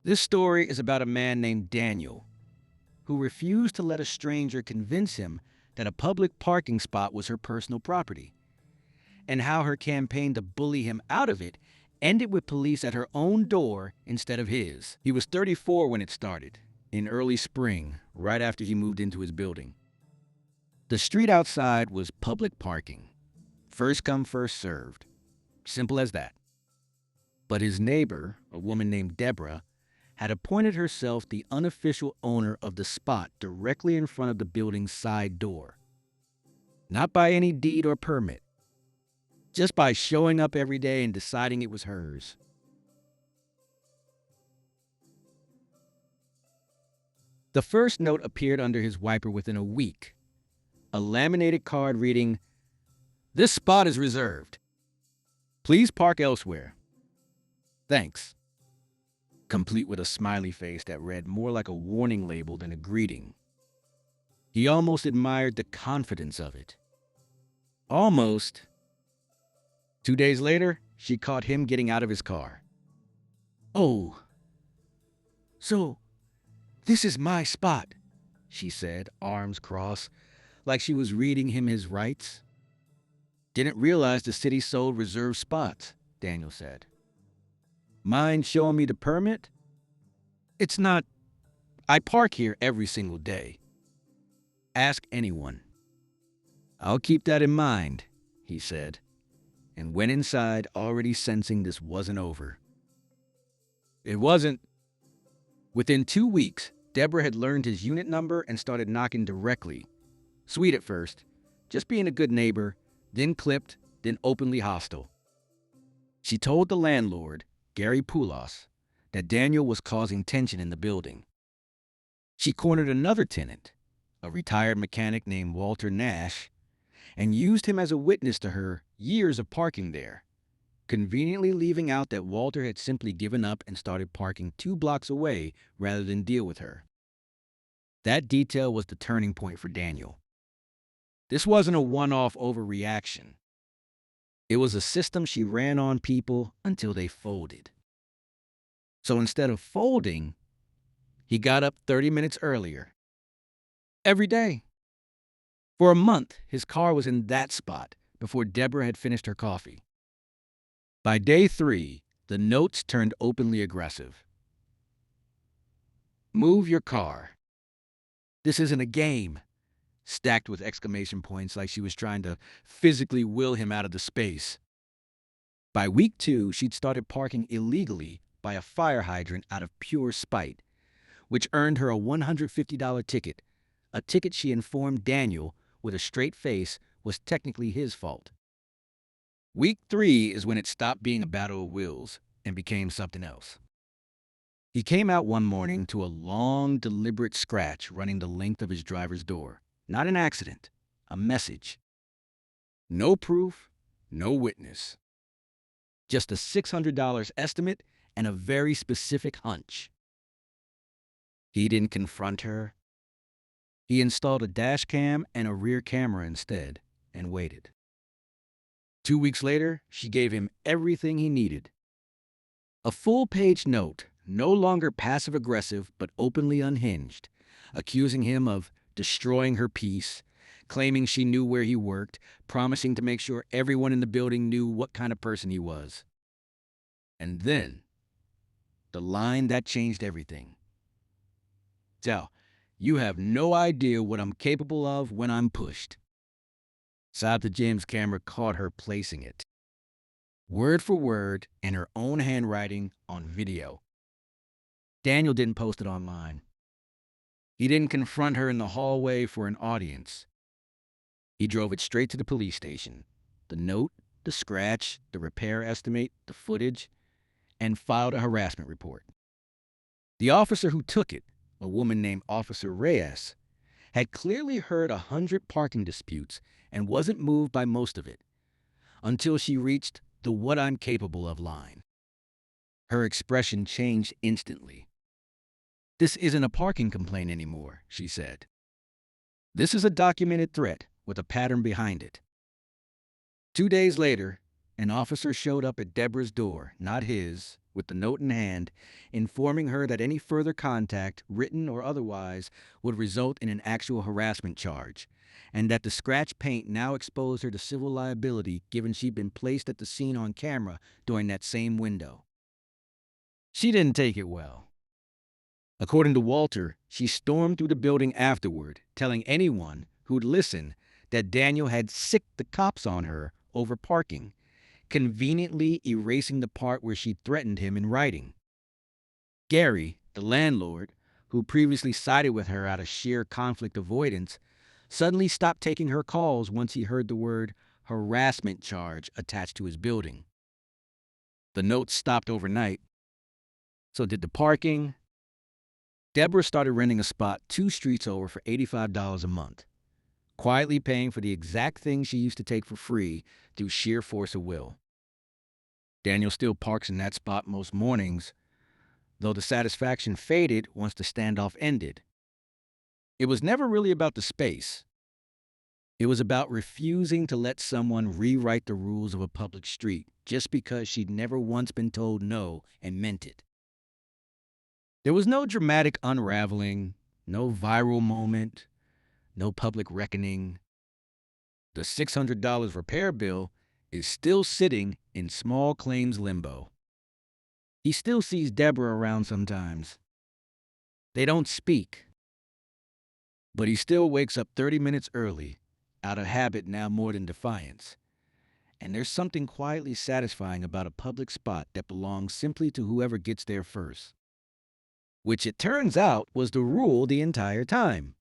This story is about a man named Daniel who refused to let a stranger convince him that a public parking spot was her personal property, and how her campaign to bully him out of it ended with police at her own door instead of his. He was 34 when it started, in early spring, right after he moved into his building. The street outside was public parking. First come, first served. Simple as that. But his neighbor, a woman named Deborah, had appointed herself the unofficial owner of the spot directly in front of the building's side door. Not by any deed or permit, just by showing up every day and deciding it was hers. The first note appeared under his wiper within a week. A laminated card reading, "This spot is reserved. Please park elsewhere. Thanks." Complete with a smiley face that read more like a warning label than a greeting. He almost admired the confidence of it. Almost. 2 days later, she caught him getting out of his car. "Oh, so this is my spot," she said, arms crossed, like she was reading him his rights. "Didn't realize the city sold reserved spots," Daniel said. "Mind showing me the permit?" "It's not. I park here every single day. Ask anyone." "I'll keep that in mind," he said, and went inside, already sensing this wasn't over. It wasn't. Within 2 weeks, Deborah had learned his unit number and started knocking directly. Sweet at first, just being a good neighbor, then clipped, then openly hostile. She told the landlord, Gary Poulos, that Daniel was causing tension in the building. She cornered another tenant, a retired mechanic named Walter Nash, and used him as a witness to her years of parking there, conveniently leaving out that Walter had simply given up and started parking 2 blocks away rather than deal with her. That detail was the turning point for Daniel. This wasn't a one-off overreaction. It was a system she ran on people until they folded. So instead of folding, he got up 30 minutes earlier. Every day. For a month, his car was in that spot before Deborah had finished her coffee. By day 3, the notes turned openly aggressive. "Move your car. This isn't a game," stacked with exclamation points like she was trying to physically will him out of the space. By week 2, she'd started parking illegally by a fire hydrant out of pure spite, which earned her a $150 ticket, a ticket she informed Daniel with a straight face was technically his fault. Week 3 is when it stopped being a battle of wills and became something else. He came out one morning to a long, deliberate scratch running the length of his driver's door. Not an accident, a message. No proof, no witness. Just a $600 estimate and a very specific hunch. He didn't confront her. He installed a dash cam and a rear camera instead and waited. 2 weeks later, she gave him everything he needed. A full-page note, no longer passive-aggressive but openly unhinged, accusing him of destroying her peace, claiming she knew where he worked, promising to make sure everyone in the building knew what kind of person he was. And then, the line that changed everything. "So, you have no idea what I'm capable of when I'm pushed." Sabta Jim's camera caught her placing it, word for word, in her own handwriting on video. Daniel didn't post it online. He didn't confront her in the hallway for an audience. He drove it straight to the police station. The note, the scratch, the repair estimate, the footage, and filed a harassment report. The officer who took it, a woman named Officer Reyes, had clearly heard 100 parking disputes and wasn't moved by most of it, until she reached the "what I'm capable of" line. Her expression changed instantly. "This isn't a parking complaint anymore," she said. "This is a documented threat with a pattern behind it." 2 days later, an officer showed up at Deborah's door, not his, with the note in hand, informing her that any further contact, written or otherwise, would result in an actual harassment charge, and that the scratch paint now exposed her to civil liability given she'd been placed at the scene on camera during that same window. She didn't take it well. According to Walter, she stormed through the building afterward, telling anyone who'd listen that Daniel had sicked the cops on her over parking, conveniently erasing the part where she threatened him in writing. Gary, the landlord, who previously sided with her out of sheer conflict avoidance, suddenly stopped taking her calls once he heard the word harassment charge attached to his building. The note stopped overnight. So did the parking. Deborah started renting a spot 2 streets over for $85 a month, quietly paying for the exact thing she used to take for free through sheer force of will. Daniel still parks in that spot most mornings, though the satisfaction faded once the standoff ended. It was never really about the space. It was about refusing to let someone rewrite the rules of a public street just because she'd never once been told no and meant it. There was no dramatic unraveling, no viral moment, no public reckoning. The $600 repair bill is still sitting in small claims limbo. He still sees Deborah around sometimes. They don't speak. But he still wakes up 30 minutes early, out of habit now more than defiance. And there's something quietly satisfying about a public spot that belongs simply to whoever gets there first. Which it turns out was the rule the entire time.